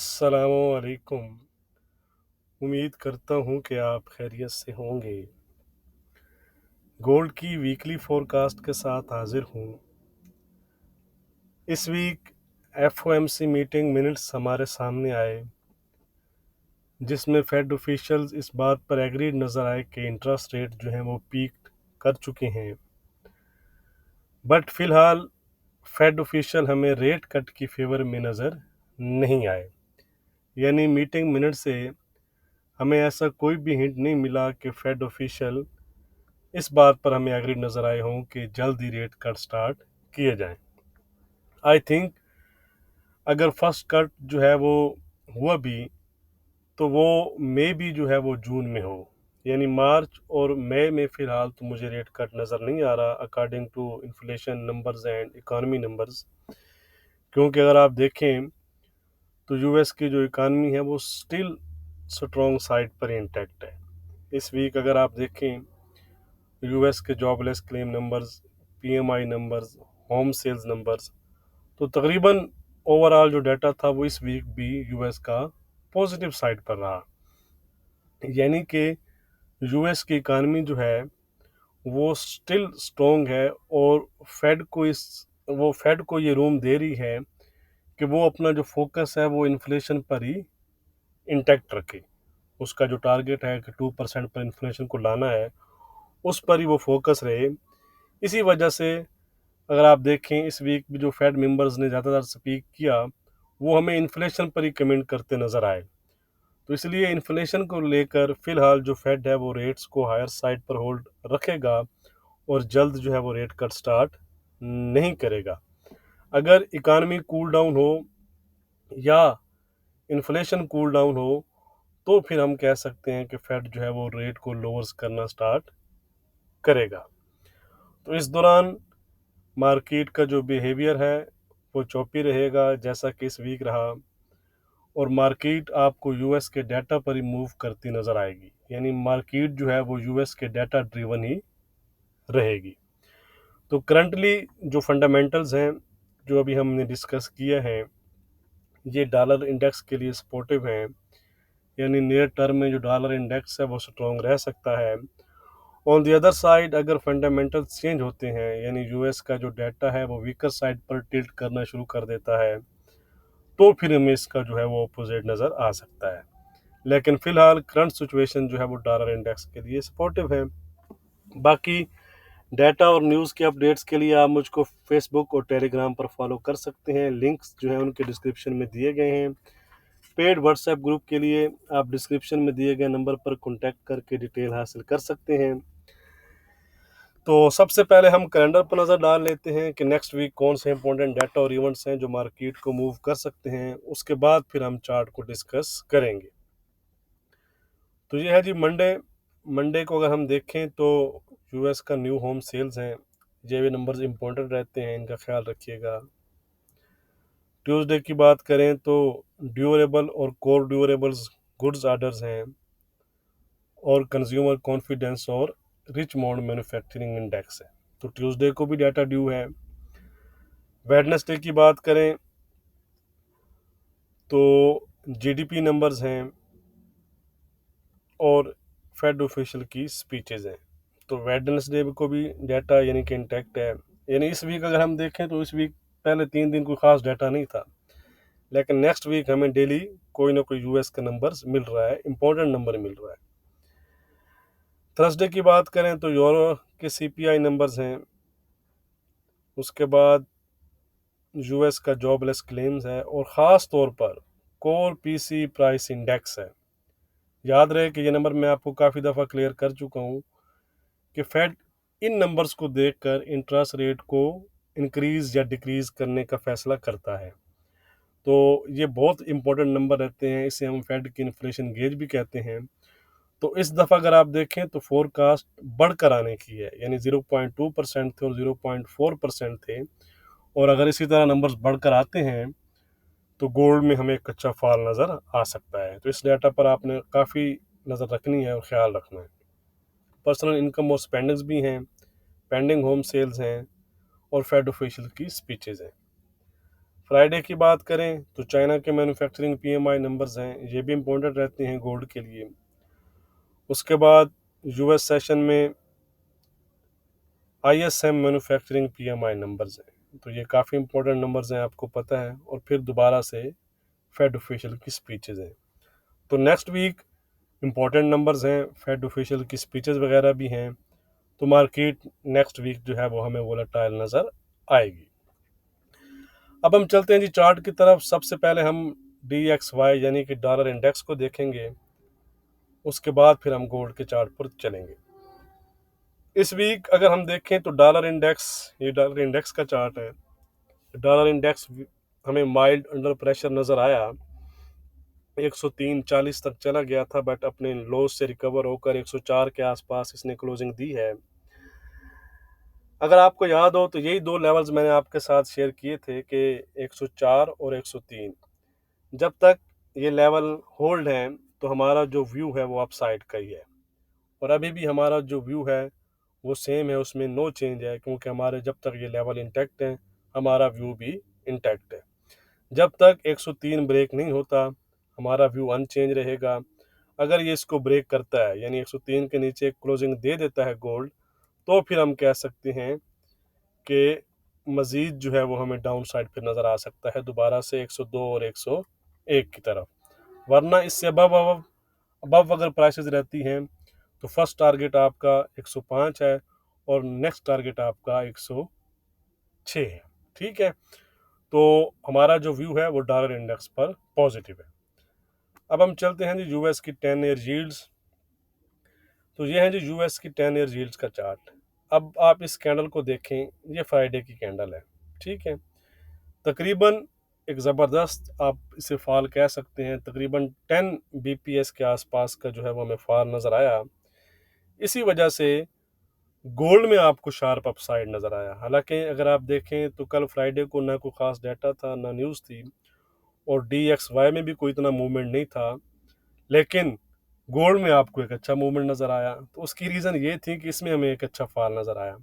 अस्सलामुअलैकुम। उम्मीद करता हूँ कि आप खैरियत से होंगे। गोल्ड की वीकली फोरकास्ट के साथ हाजिर हूँ। इस वीक एफओएमसी मीटिंग मिनट्स हमारे सामने आए, जिसमें फेड ऑफिशियल्स इस बात पर एग्रीड नज़र आए कि इंटरेस्ट रेट जो हैं वो पीक कर चुके हैं। बट फ़िलहाल फेड ऑफिशियल हमें रेट कट की फेवर में नज़र नहीं आए। यानी मीटिंग मिनट से हमें ऐसा कोई भी हिंट नहीं मिला कि फेड ऑफिशियल इस बात पर हमें एग्री नज़र आए हों कि जल्द ही रेट कट स्टार्ट किए जाएं। आई थिंक अगर फर्स्ट कट जो है वो हुआ भी तो वो मे भी जो है वो जून में हो। यानी मार्च और मई में फ़िलहाल तो मुझे रेट कट नज़र नहीं आ रहा according to inflation numbers and economy numbers. क्योंकि अगर आप देखें तो यूएस की जो इकानमी है वो स्टिल स्ट्रॉन्ग साइड पर इंटैक्ट है। इस वीक अगर आप देखें यूएस के jobless claim numbers, PMI numbers, home sales numbers, तो तकरीबन ओवरऑल जो डाटा था वो इस वीक भी यूएस का पॉजिटिव साइड पर रहा। यानी कि यूएस की इकानमी जो है वो स्टिल स्ट्रॉन्ग है और फेड को ये रूम दे रही है कि वो अपना जो फोकस है वो इन्फ्लेशन पर ही इंटैक्ट रखे। उसका जो टारगेट है कि 2% पर इन्फ्लेशन को लाना है, उस पर ही वो फोकस रहे। इसी वजह से अगर आप देखें इस वीक भी जो फेड मेंबर्स ने ज़्यादातर स्पीक किया वो हमें इन्फ्लेशन पर ही कमेंट करते नज़र आए। तो इसलिए इन्फ्लेशन को लेकर फ़िलहाल जो फेड है वो रेट्स को हायर साइड पर होल्ड रखेगा और जल्द जो है वो रेट कट स्टार्ट नहीं करेगा। अगर इकानमी कूल डाउन हो या इन्फ्लेशन कूल डाउन हो तो फिर हम कह सकते हैं कि फेड जो है वो रेट को लोअर्स करना स्टार्ट करेगा। तो इस दौरान मार्केट का जो बिहेवियर है वो चौपी रहेगा जैसा कि इस वीक रहा, और मार्केट आपको यूएस के डाटा पर ही मूव करती नज़र आएगी। यानी मार्केट जो है वो यूएस के डाटा ड्रिवन ही रहेगी। तो करंटली जो फंडामेंटल्स हैं जो अभी हमने डिस्कस किए हैं ये डॉलर इंडेक्स के लिए सपोर्टिव हैं। यानी नियर टर्म में जो डॉलर इंडेक्स है वो स्ट्रॉन्ग रह सकता है। ऑन द अदर साइड अगर फंडामेंटल्स चेंज होते हैं यानी यूएस का जो डाटा है वो वीकर साइड पर टिल्ट करना शुरू कर देता है तो फिर हमें इसका जो है वो अपोजिट नज़र आ सकता है। लेकिन फ़िलहाल करंट सिचुएशन जो है वो डॉलर इंडेक्स के लिए सपोर्टिव है। बाकी डाटा और न्यूज़ के अपडेट्स के लिए आप मुझको फेसबुक और टेलीग्राम पर फॉलो कर सकते हैं। लिंक्स जो है उनके डिस्क्रिप्शन में दिए गए हैं। पेड व्हाट्सएप ग्रुप के लिए आप डिस्क्रिप्शन में दिए गए नंबर पर कॉन्टैक्ट करके डिटेल हासिल कर सकते हैं। तो सबसे पहले हम कैलेंडर पर नज़र डाल लेते हैं कि नेक्स्ट वीक कौन से इंपॉर्टेंट डाटा और इवेंट्स हैं जो मार्केट को मूव कर सकते हैं। उसके बाद फिर हम चार्ट को डिस्कस करेंगे। तो ये है जी मंडे। मंडे को अगर हम देखें तो यूएस का न्यू होम सेल्स हैं, ये भी नंबर्स इंपॉर्टेंट रहते हैं, इनका ख्याल रखिएगा। ट्यूसडे की बात करें तो ड्यूरेबल और कोर ड्यूरेबल्स गुड्स ऑर्डर्स हैं और कंज्यूमर कॉन्फिडेंस और रिच मॉन्ड मैन्युफैक्चरिंग इंडेक्स है। तो ट्यूसडे को भी डाटा ड्यू है। वेडनेसडे की बात करें तो जीडीपी नंबर्स हैं और फेड ऑफिशियल की स्पीचेज हैं। तो वेडनेसडे को भी डाटा यानी कि इंटैक्ट है। यानी इस वीक अगर हम देखें तो इस वीक पहले 3 दिन कोई ख़ास डाटा नहीं था, लेकिन नेक्स्ट वीक हमें डेली कोई ना कोई यूएस का नंबर्स मिल रहा है, इंपॉर्टेंट नंबर मिल रहा है। थर्सडे की बात करें तो यूरो के सीपीआई नंबर्स हैं। उसके बाद यूएस का जॉबलेस क्लेम्स है और ख़ास तौर पर कोर पीसी प्राइस इंडेक्स है। याद रहे कि ये नंबर मैं आपको काफ़ी दफ़ा क्लियर कर चुका हूँ कि फेड इन नंबर्स को देखकर इंटरेस्ट रेट को इंक्रीज़ या डिक्रीज़ करने का फैसला करता है। तो ये बहुत इंपॉर्टेंट नंबर रहते हैं, इसे हम फेड की इन्फ्लेशन गेज भी कहते हैं। तो इस दफ़ा अगर आप देखें तो फोरकास्ट बढ़कर आने की है, यानी 0.2% थे और 0.4% थे। और अगर इसी तरह नंबर्स बढ़कर आते हैं तो गोल्ड में हमें एक अच्छा फॉल नज़र आ सकता है। तो इस डाटा पर आपने काफ़ी नज़र रखनी है और ख्याल रखना है। पर्सनल इनकम और स्पेंडिंग्स भी हैं, पेंडिंग होम सेल्स हैं और फेड ऑफिशियल की स्पीचेज हैं। फ्राइडे की बात करें तो चाइना के मैन्युफैक्चरिंग पीएमआई नंबर्स हैं, ये भी इम्पोर्टेंट रहते हैं गोल्ड के लिए। उसके बाद यूएस सेशन में आईएसएम मैन्युफैक्चरिंग पीएमआई नंबर्स हैं, तो ये काफ़ी इंपॉर्टेंट नंबर्स हैं, आपको पता है। और फिर दोबारा से फेड ऑफिशियल की स्पीचेज हैं। तो नेक्स्ट वीक इम्पॉर्टेंट नंबर्स हैं, फेड ऑफिशियल की स्पीचेज वगैरह भी हैं, तो मार्केट नेक्स्ट वीक जो है वो हमें वोलेटाइल नज़र आएगी। अब हम चलते हैं जी चार्ट की तरफ। सबसे पहले हम DXY यानी कि डॉलर इंडेक्स को देखेंगे, उसके बाद फिर हम गोल्ड के चार्ट पर चलेंगे। इस वीक अगर हम देखें तो डॉलर इंडेक्स, ये डॉलर इंडेक्स का चार्ट है। डॉलर इंडेक्स हमें माइल्ड अंडर प्रेशर नज़र आया, 103.40 तक चला गया था, बट अपने लो से रिकवर होकर 104 के आसपास इसने क्लोजिंग दी है। अगर आपको याद हो तो यही दो लेवल्स मैंने आपके साथ शेयर किए थे कि 104 और 103, जब तक ये लेवल होल्ड है तो हमारा जो व्यू है वो अपसाइड का ही है। और अभी भी हमारा जो व्यू है वो सेम है, उसमें नो चेंज है, क्योंकि हमारे जब तक ये लेवल इंटैक्ट है हमारा व्यू भी इंटैक्ट है। जब तक 103 ब्रेक नहीं होता हमारा व्यू अनचेंज रहेगा। अगर ये इसको ब्रेक करता है यानी 103 के नीचे क्लोजिंग दे देता है गोल्ड, तो फिर हम कह सकते हैं कि मज़ीद जो है वो हमें डाउन साइड पर नज़र आ सकता है दोबारा से 102 और 101 की तरफ। वरना इससे अबव अबव अगर प्राइसेस रहती हैं तो फर्स्ट टारगेट आपका 105 है और नेक्स्ट टारगेट आपका 106 है। ठीक है, तो हमारा जो व्यू है वो डॉलर इंडेक्स पर पॉजिटिव है। अब हम चलते हैं जी यूएस की 10 ईयर यील्ड्स। तो ये है जी यूएस की 10 ईयर यील्ड्स का चार्ट। अब आप इस कैंडल को देखें, ये फ्राइडे की कैंडल है। ठीक है, तकरीबन एक ज़बरदस्त आप इसे फॉल कह सकते हैं, तकरीबन 10 बीपीएस के आसपास का जो है वो हमें फॉल नज़र आया। इसी वजह से गोल्ड में आपको शार्प अपसाइड नज़र आया। हालांकि अगर आप देखें तो कल फ्राइडे को ना कोई ख़ास डाटा था ना न्यूज़ थी, और DXY में भी कोई इतना मूवमेंट नहीं था, लेकिन गोल्ड में आपको एक अच्छा मूवमेंट नज़र आया। तो उसकी रीज़न ये थी कि इसमें हमें एक अच्छा फॉल नज़र आया।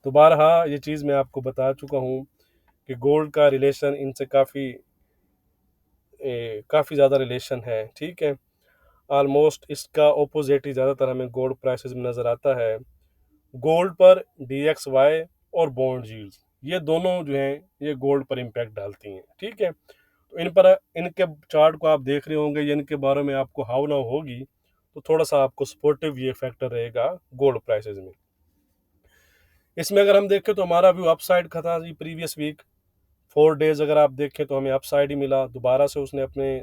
तो बारहा ये चीज़ मैं आपको बता चुका हूँ कि गोल्ड का रिलेशन इनसे काफ़ी ज़्यादा रिलेशन है। ठीक है, ऑलमोस्ट इसका ओपोजिट ही ज़्यादातर हमें गोल्ड प्राइसेस में नज़र आता है। गोल्ड पर DXY और बॉन्ड यील्ड्स, ये दोनों जो हैं ये गोल्ड पर इम्पैक्ट डालती हैं। ठीक है, तो इन पर इनके चार्ट को आप देख रहे होंगे, या इनके बारे में आपको हाव नाव होगी, तो थोड़ा सा आपको सपोर्टिव ये फैक्टर रहेगा गोल्ड प्राइसेस में। इसमें अगर हम देखें तो हमारा व्यू अपसाइड का था जी। प्रीवियस वीक 4 डेज अगर आप देखें तो हमें अपसाइड ही मिला, दोबारा से उसने अपने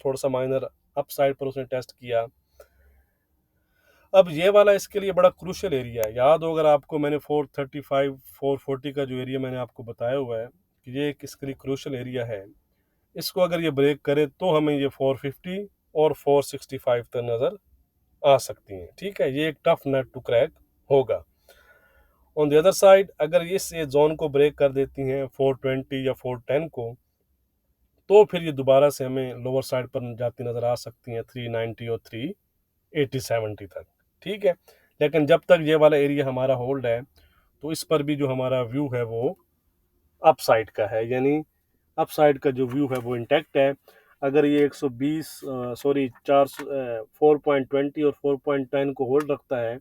थोड़ा सा माइनर अपसाइड पर उसने टेस्ट किया। अब ये वाला इसके लिए बड़ा क्रूशियल एरिया है। याद हो अगर आपको, मैंने 435 440 का जो एरिया मैंने आपको बताया हुआ है कि ये एक इसके लिए क्रूशियल एरिया है। इसको अगर ये ब्रेक करे तो हमें ये 450 और 465 तक नज़र आ सकती हैं। ठीक है, ये एक टफ नट टू क्रैक होगा। ऑन द अदर साइड अगर ये जोन को ब्रेक कर देती हैं 420 या 410 को, तो फिर ये दोबारा से हमें लोअर साइड पर जाती नज़र आ सकती हैं 390 और 380 70 तक। ठीक है, लेकिन जब तक ये वाला एरिया हमारा होल्ड है तो इस पर भी जो हमारा व्यू है वो अपसाइड का है, यानी अपसाइड का जो व्यू है वो इंटैक्ट है। अगर ये 120 सॉरी 4.20 और 4.10 को होल्ड रखता है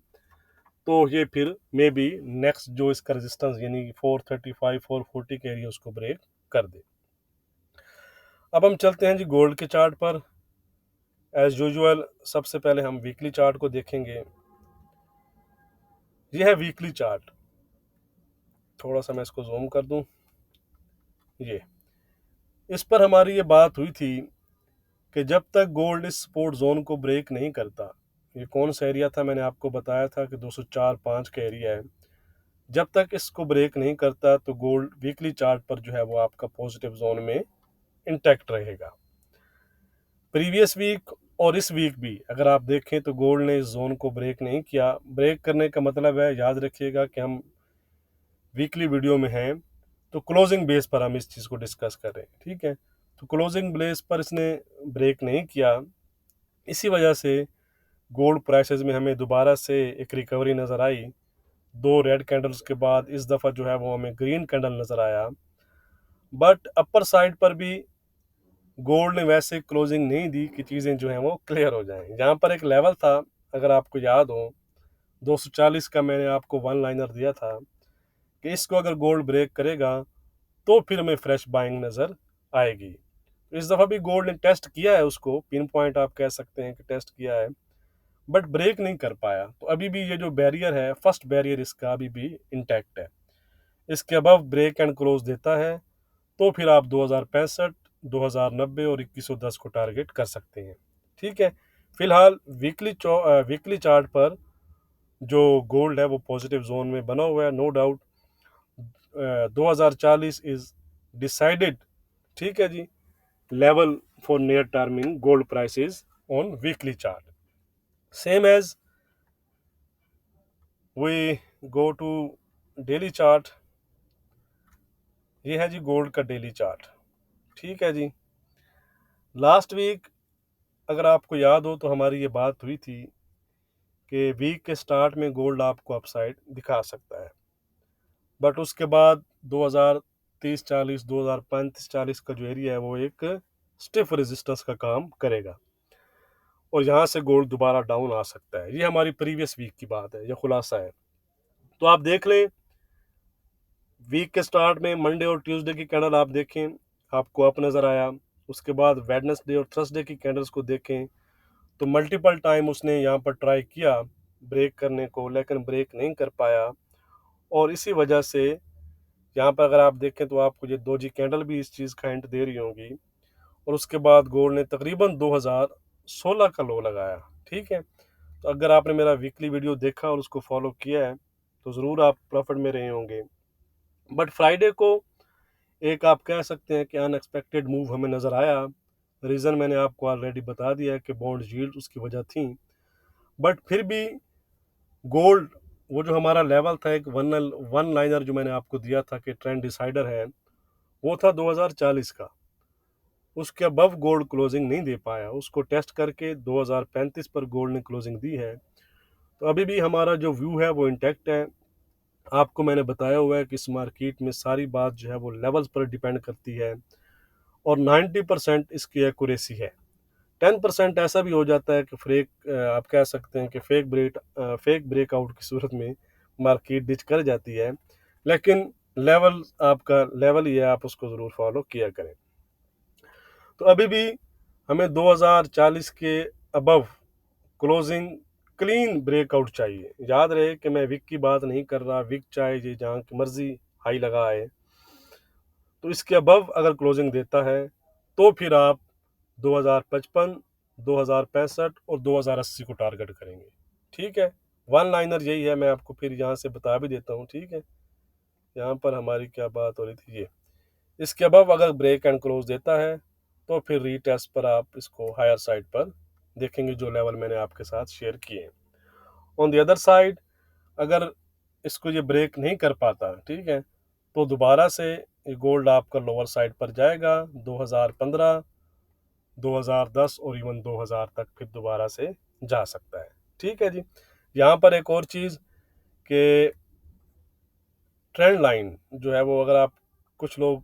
तो ये फिर मे बी नेक्स्ट जो इसका रेजिस्टेंस यानी 435 440 के एरिया उसको ब्रेक कर दे। अब हम चलते हैं जी गोल्ड के चार्ट पर। एज यूजुअल सबसे पहले हम वीकली चार्ट को देखेंगे। ये है वीकली चार्ट, थोड़ा सा मैं इसको जूम कर दूं। ये इस पर हमारी ये बात हुई थी कि जब तक गोल्ड इस सपोर्ट जोन को ब्रेक नहीं करता, ये कौन सा एरिया था, मैंने आपको बताया था कि 204.5 का एरिया है। जब तक इसको ब्रेक नहीं करता तो गोल्ड वीकली चार्ट पर जो है वो आपका पॉजिटिव जोन में इंटैक्ट रहेगा। प्रीवियस वीक और इस वीक भी अगर आप देखें तो गोल्ड ने इस जोन को ब्रेक नहीं किया। ब्रेक करने का मतलब है, याद रखिएगा कि हम वीकली वीडियो में हैं तो क्लोजिंग बेस पर हम इस चीज़ को डिस्कस कर रहे हैं। ठीक है, तो क्लोजिंग बेस पर इसने ब्रेक नहीं किया, इसी वजह से गोल्ड प्राइसेस में हमें दोबारा से एक रिकवरी नज़र आई। दो रेड कैंडल्स के बाद इस दफ़ा जो है वो हमें ग्रीन कैंडल नज़र आया, बट अपर साइड पर भी गोल्ड ने वैसे क्लोजिंग नहीं दी कि चीज़ें जो हैं वो क्लियर हो जाएं। जहाँ पर एक लेवल था, अगर आपको याद हो, 240 का मैंने आपको वन लाइनर दिया था कि इसको अगर गोल्ड ब्रेक करेगा तो फिर हमें फ्रेश बाइंग नज़र आएगी। इस दफ़ा भी गोल्ड ने टेस्ट किया है उसको, पिन पॉइंट आप कह सकते हैं कि टेस्ट किया है, बट ब्रेक नहीं कर पाया। तो अभी भी ये जो बैरियर है, फर्स्ट बैरियर इसका अभी भी इंटैक्ट है। इसके अबव ब्रेक एंड क्लोज देता है तो फिर आप 2065, 2090 और 2110 को टारगेट कर सकते हैं। ठीक है, फिलहाल वीकली चार्ट पर जो गोल्ड है वो पॉजिटिव जोन में बना हुआ है, नो डाउट। 2040 इज डिसाइडेड, ठीक है जी, level for near term in gold prices on weekly chart. Same as we go to daily chart. ये है जी गोल्ड का डेली चार्ट। ठीक है जी, लास्ट वीक अगर आपको याद हो तो हमारी ये बात हुई थी कि वीक के स्टार्ट में गोल्ड आपको अपसाइड दिखा सकता है, बट उसके बाद 2030-40, 2035-40 का जो एरिया है वो एक स्टिफ रेजिस्टेंस का काम करेगा और यहाँ से गोल्ड दोबारा डाउन आ सकता है। ये हमारी प्रीवियस वीक की बात है, ये खुलासा है। तो आप देख लें, वीक के स्टार्ट में मंडे और ट्यूसडे की कैंडल आप देखें, आपको अप नज़र आया। उसके बाद वेडनेसडे और थर्सडे की कैंडल्स को देखें तो मल्टीपल टाइम उसने यहाँ पर ट्राई किया ब्रेक करने को, लेकिन ब्रेक नहीं कर पाया। और इसी वजह से यहाँ पर अगर आप देखें तो आपको ये दोजी कैंडल भी इस चीज़ का हिंट दे रही होंगी। और उसके बाद गोल्ड ने तकरीबन 2016 का लो लगाया। ठीक है, तो अगर आपने मेरा वीकली वीडियो देखा और उसको फॉलो किया है तो ज़रूर आप प्रॉफिट में रहे होंगे। बट फ्राइडे को एक आप कह सकते हैं कि अनएक्सपेक्टेड मूव हमें नज़र आया। रीज़न मैंने आपको ऑलरेडी बता दिया है कि बॉन्ड यील्ड उसकी वजह थी। बट फिर भी गोल्ड, वो जो हमारा लेवल था एक वन लाइनर जो मैंने आपको दिया था कि ट्रेंड डिसाइडर है, वो था 2040 का। उसके अबव गोल्ड क्लोजिंग नहीं दे पाया, उसको टेस्ट करके 2035 पर गोल्ड ने क्लोजिंग दी है। तो अभी भी हमारा जो व्यू है वो इंटैक्ट है। आपको मैंने बताया हुआ है कि इस मार्केट में सारी बात जो है वो लेवल्स पर डिपेंड करती है और 90% इसकी एक्यूरेसी है। 10% ऐसा भी हो जाता है कि आप कह सकते हैं कि फेक ब्रेकआउट की सूरत में मार्केट डिच कर जाती है, लेकिन लेवल आपका लेवल ही है, आप उसको ज़रूर फॉलो किया करें। तो अभी भी हमें 2040 के अबव क्लोजिंग क्लीन ब्रेकआउट चाहिए। याद रहे कि मैं विक की बात नहीं कर रहा, विक चाहे ये जहाँ की मर्जी हाई लगा आए, तो इसके अबव अगर क्लोजिंग देता है तो फिर आप 2055, 2065 और 2080 को टारगेट करेंगे। ठीक है, वन लाइनर यही है, मैं आपको फिर यहाँ से बता भी देता हूँ। ठीक है, यहाँ पर हमारी क्या बात हो रही थी, ये इसके अबव अगर ब्रेक एंड क्लोज देता है तो फिर रीटेस्ट पर आप इसको हायर साइड पर देखेंगे, जो लेवल मैंने आपके साथ शेयर किए। ऑन द अदर साइड अगर इसको ये ब्रेक नहीं कर पाता, ठीक है, तो दोबारा से ये गोल्ड आपका लोअर साइड पर जाएगा 2015, 2010 और इवन 2000 तक फिर दोबारा से जा सकता है। ठीक है जी, यहाँ पर एक और चीज़ कि ट्रेंड लाइन जो है वो, अगर आप कुछ लोग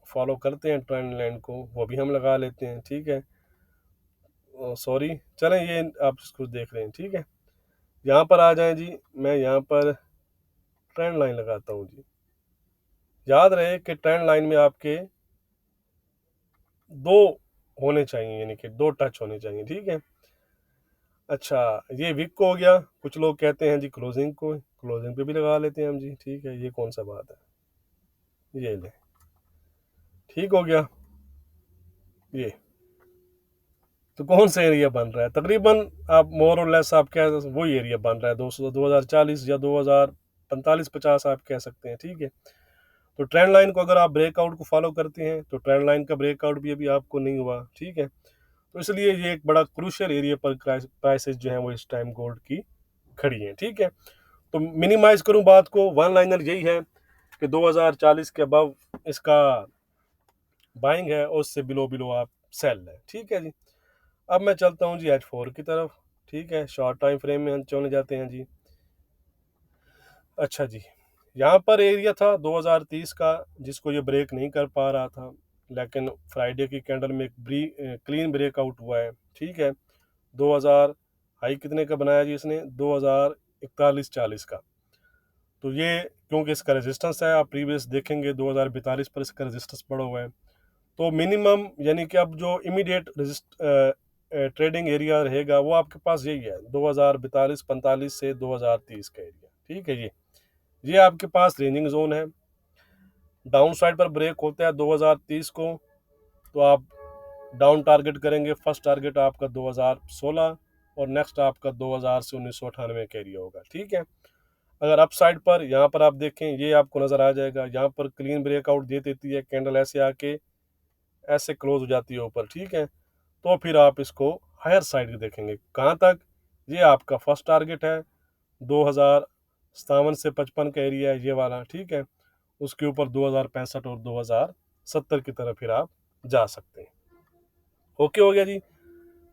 फॉलो करते हैं ट्रेंड लाइन को, वो भी हम लगा लेते हैं। ठीक है, सॉरी, चलें ये आप इसको देख रहे हैं। ठीक है, यहाँ पर आ जाएं जी, मैं यहाँ पर ट्रेंड लाइन लगाता हूँ जी। याद रहे कि ट्रेंड लाइन में आपके दो होने चाहिए, यानी कि दो टच होने चाहिए। ठीक है, अच्छा, ये विक को हो गया। कुछ लोग कहते हैं जी क्लोजिंग को, क्लोजिंग पे भी लगा लेते हैं हम जी। ठीक है, ये कौन सा बात है, ये ले, ठीक हो गया ये। तो कौन सा एरिया बन रहा है, तकरीबन आप मोर और लेस आप कह वही एरिया बन रहा है, 2040 या 2045-50 आप कह सकते हैं। ठीक है, तो ट्रेंड लाइन को अगर आप ब्रेकआउट को फॉलो करते हैं तो ट्रेंड लाइन का ब्रेकआउट भी अभी आपको नहीं हुआ। ठीक है, तो इसलिए ये एक बड़ा क्रूशियल एरिया पर प्राइसेस जो है वो इस टाइम गोल्ड की खड़ी हैं। ठीक है, तो मिनिमाइज करूं बात को, वन लाइनर यही है कि 2040 के अबव इसका बाइंग है और उससे बिलो बिलो आप सेल है। ठीक है जी, अब मैं चलता हूं जी H4 की तरफ। ठीक है, शॉर्ट टाइम फ्रेम में हम चले जाते हैं जी। अच्छा जी, यहाँ पर एरिया था 2030 का जिसको ये ब्रेक नहीं कर पा रहा था, लेकिन फ्राइडे की कैंडल में एक क्लीन ब्रेकआउट हुआ है। ठीक है, 2000 हाई कितने का बनाया जी इसने, 2041-40 का। तो ये क्योंकि इसका रेजिस्टेंस है, आप प्रीवियस देखेंगे 2042 पर इसका रेजिस्टेंस पड़ा हुआ है। तो मिनिमम यानी कि अब जो इमीडिएट ट्रेडिंग एरिया रहेगा वो आपके पास यही है, 2042-45 से 2030 का एरिया। ठीक है जी, ये आपके पास रेंजिंग जोन है। डाउन साइड पर ब्रेक होता है 2030 को, तो आप डाउन टारगेट करेंगे। फर्स्ट टारगेट आपका 2016 और नेक्स्ट आपका 2000 से 1998 का एरिया होगा। ठीक है, अगर अप साइड पर यहाँ पर आप देखें, ये आपको नजर आ जाएगा, यहाँ पर क्लीन ब्रेकआउट दे देती है कैंडल, ऐसे आके ऐसे क्लोज हो जाती है ऊपर। ठीक है, तो फिर आप इसको हायर साइड देखेंगे। कहाँ तक, ये आपका फर्स्ट टारगेट है 2057 से 55 का एरिया है ये वाला। ठीक है, उसके ऊपर 2065 और 2070 की तरफ फिर आप जा सकते हैं। ओके हो गया जी,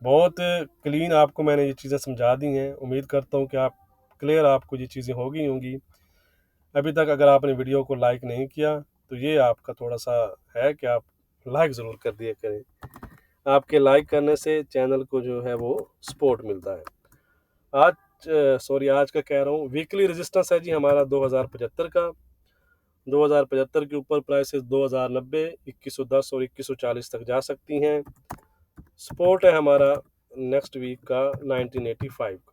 बहुत क्लीन आपको मैंने ये चीज़ें समझा दी हैं। उम्मीद करता हूँ कि आप क्लियर आपको ये चीज़ें हो गई होंगी। अभी तक अगर आपने वीडियो को लाइक नहीं किया तो ये आपका थोड़ा सा है कि आप लाइक ज़रूर कर दिया करें। आपके लाइक करने से चैनल को जो है वो सपोर्ट मिलता है। आज का कह रहा हूँ, वीकली रेजिस्टेंस है जी हमारा 2075 का। 2075 के ऊपर प्राइसेस 2090, 2110 और 2140 तक जा सकती हैं। सपोर्ट है हमारा नेक्स्ट वीक का 1985 का।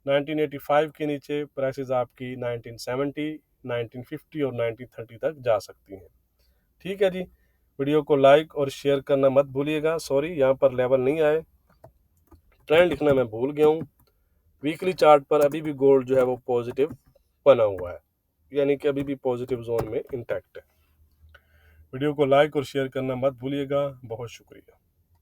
1985 के नीचे प्राइसेस आपकी 1970, 1950 और 1930 तक जा सकती हैं। ठीक है जी, वीडियो को लाइक और शेयर करना मत भूलिएगा। सॉरी, यहाँ पर लेवल नहीं आए, ट्रेंड लिखना मैं भूल गया हूँ। वीकली चार्ट पर अभी भी गोल्ड जो है वो पॉजिटिव बना हुआ है, यानी कि अभी भी पॉजिटिव जोन में इंटैक्ट है। वीडियो को लाइक और शेयर करना मत भूलिएगा। बहुत शुक्रिया।